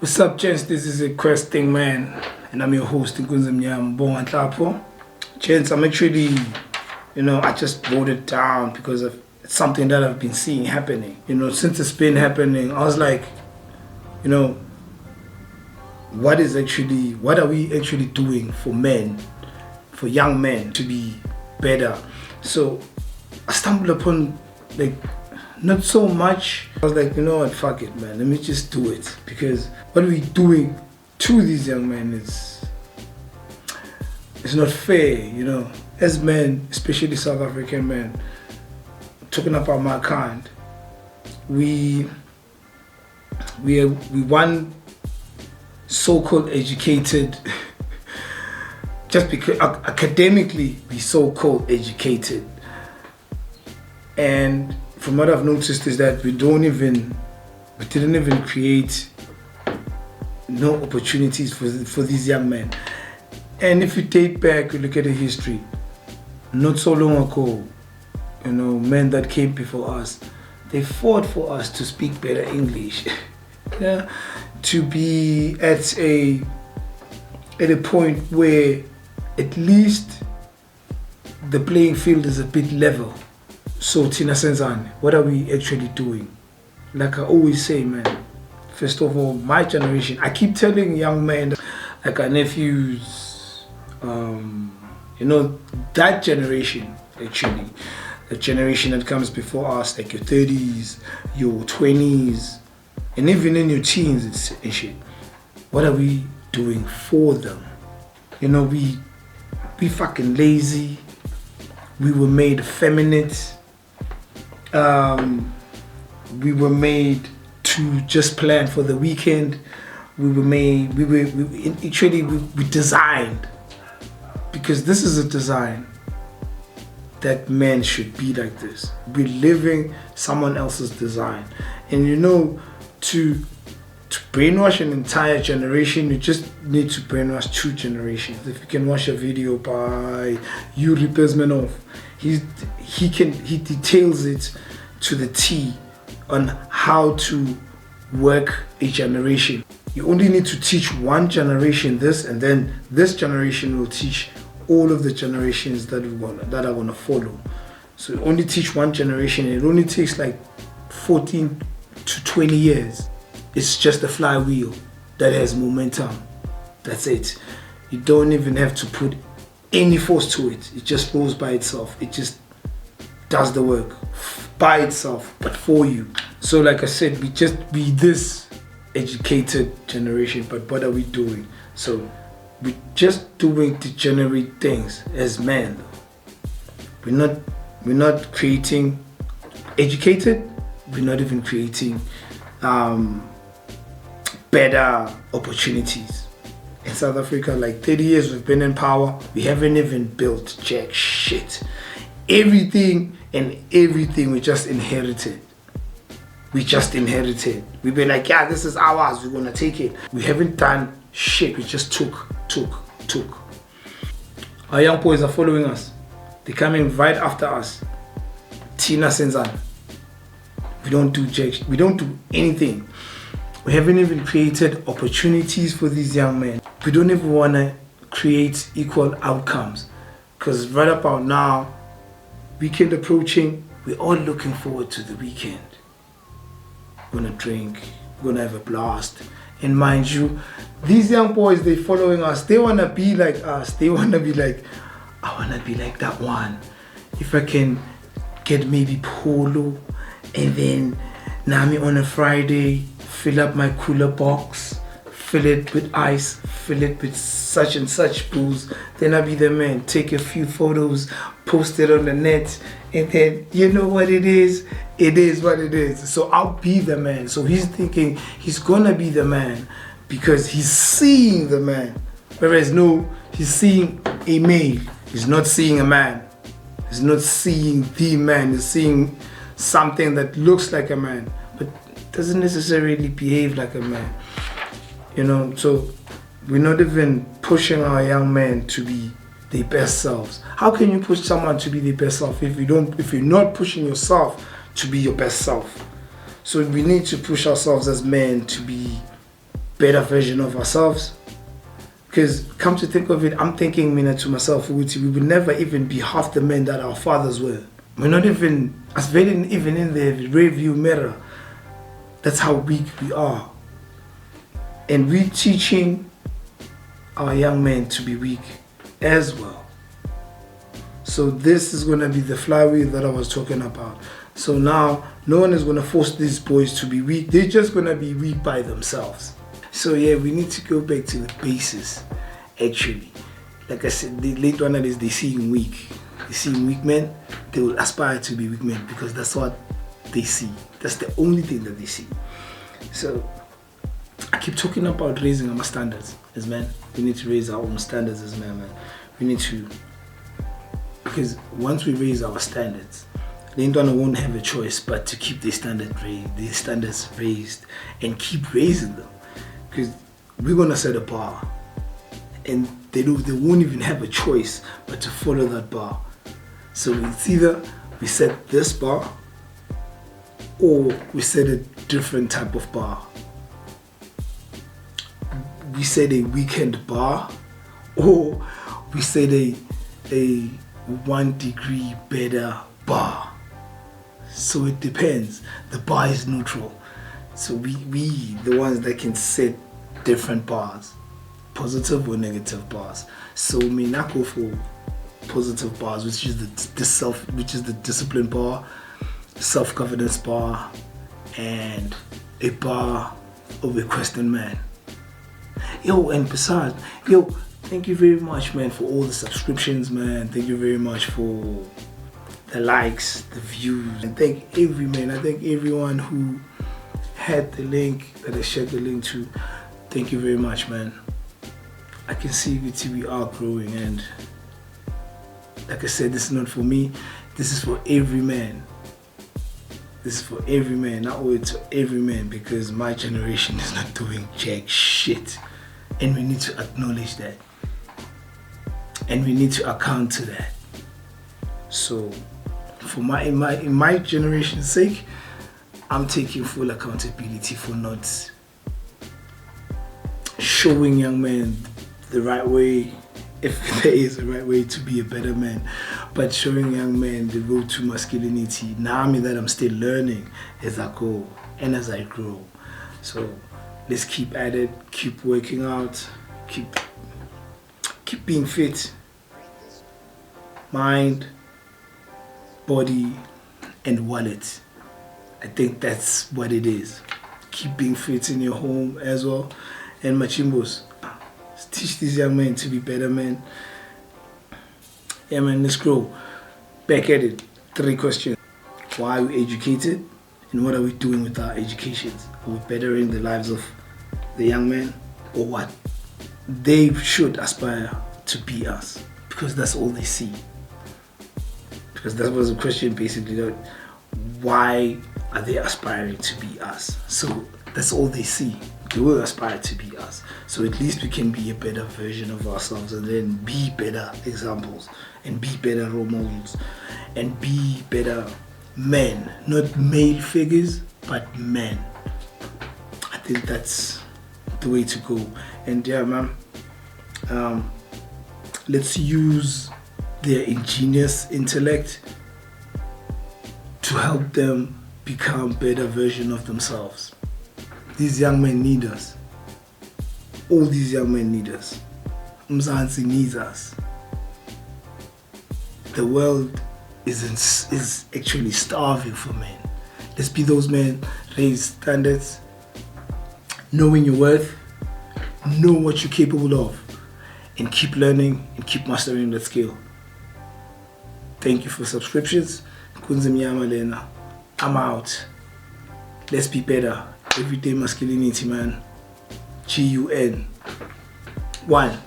What's up, gents? This is a questing man, and I'm your host, Nkunzimnyam. Gents, I'm actually, I just wrote it down because of it's something that I've been seeing happening. Since it's been happening, I was like, what are we actually doing for men, for young men to be better? So I stumbled upon not so much. I was like, you know what, fuck it, man, let me just do it, because what we're doing to these young men it's not fair. As men, especially South African men, talking about my kind, we want so-called educated just because academically we so-called educated, and from what I've noticed is that we didn't even create no opportunities for these young men. And if you take back, you look at the history, not so long ago, men that came before us, they fought for us to speak better English, to be at a point where at least the playing field is a bit level. So Tina Senzane, what are we actually doing? Like I always say, man, first of all, my generation, I keep telling young men, like our nephews, that generation actually, the generation that comes before us, like your 30s, your 20s, and even in your teens and shit. What are we doing for them? We fucking lazy. We were made effeminate. We were made to just plan for the weekend. We designed, because this is a design that men should be like this. We're living someone else's design. And to brainwash an entire generation, you just need to brainwash 2 generations. If you can watch a video by Yuri Bezmenov, he details it to the T on how to work a generation. You only need to teach one generation this, and then this generation will teach all of the generations that are gonna follow. So you only teach one generation, and it only takes like 14 to 20 years. It's just a flywheel that has momentum. That's it. You don't even have to put any force to it. It just flows by itself. It just does the work by itself, but for you. So like I said, we this educated generation, but what are we doing? So we're just doing degenerate things as men. We're not creating educated. We're not even creating better opportunities. In South Africa, like 30 years we've been in power, we haven't even built jack shit. Everything we just inherited. We've been like, yeah, this is ours, we're gonna take it. We haven't done shit, we just took. Our young boys are following us. They're coming right after us. Tina Senzane. We don't do anything. We haven't even created opportunities for these young men. We don't even want to create equal outcomes, because right about now, weekend approaching, we're all looking forward to the weekend. We're gonna drink, we're gonna have a blast. And mind you, these young boys, they're following us. They wanna be like us. They wanna be like, I wanna be like that one. If I can get maybe polo, and then Nami on a Friday, fill up my cooler box, fill it with ice, fill it with such and such booze, then I'll be the man, take a few photos, post it on the net, and then you know what it is what it is. So I'll be the man. So he's thinking he's gonna be the man because he's seeing the man. Whereas no, he's seeing a male. He's not seeing a man. He's not seeing the man. He's seeing something that looks like a man, but doesn't necessarily behave like a man. So we're not even pushing our young men to be their best selves. How can you push someone to be their best self if you're not pushing yourself to be your best self? So we need to push ourselves as men to be better version of ourselves. Because come to think of it, I'm thinking mina to myself, we would never even be half the men that our fathers were. We're not even even in the rear view mirror. That's how weak we are. And we're teaching our young men to be weak as well. So this is going to be the flywheel that I was talking about. So now no one is going to force these boys to be weak. They're just going to be weak by themselves. So yeah, we need to go back to the basis. Actually, like I said, the late one is they see weak. They see weak men, they will aspire to be weak men because that's what they see. That's the only thing that they see. So I keep talking about raising our standards as men. We need to raise our own standards as men, man. We need to, because once we raise our standards, the Indwana won't have a choice but to keep their standards raised and keep raising them. Because we're gonna set a bar, and they won't even have a choice but to follow that bar. So it's either we set this bar or we set a different type of bar. We set a weekend bar, or we set a 1 degree better bar. So it depends. The bar is neutral. So we the ones that can set different bars, positive or negative bars. So we not go for positive bars, which is the discipline bar, self-confidence bar, and a bar of a question man. Yo, and besides, thank you very much, man, for all the subscriptions, man. Thank you very much for the likes, the views, and thank everyone who had the link that I shared the link to. Thank you very much, man. I can see we are growing, and like I said, this is not for me, this is for every man. This is for every man, not only to every man, because my generation is not doing jack shit. And we need to acknowledge that. And we need to account to that. So for in my generation's sake, I'm taking full accountability for not showing young men the right way, if there is a right way to be a better man, but showing young men the road to masculinity. Now that I'm still learning as I go and as I grow. So let's keep at it, keep working out, keep being fit. Mind, body, and wallet. I think that's what it is. Keep being fit in your home as well. And machimbos, teach these young men to be better men. Yeah, man, let's grow. Back at it. 3 questions. Why are we educated? And what are we doing with our educations? Are we bettering the lives of the young men? Or what? They should aspire to be us. Because that's all they see. Because that was the question basically. Why are they aspiring to be us? So that's all they see. They will aspire to be us. So at least we can be a better version of ourselves, and then be better examples, and be better role models, and be better men. Not male figures, but men. I think that's the way to go. And yeah, man, let's use their ingenious intellect to help them become better version of themselves. These young men need us. All these young men need us. Mzansi needs us. The world is actually starving for men. Let's be those men, raise standards, knowing your worth, know what you're capable of, and keep learning and keep mastering that skill. Thank you for subscriptions. I'm out. Let's be better. Everyday masculinity, man. GUN. 1.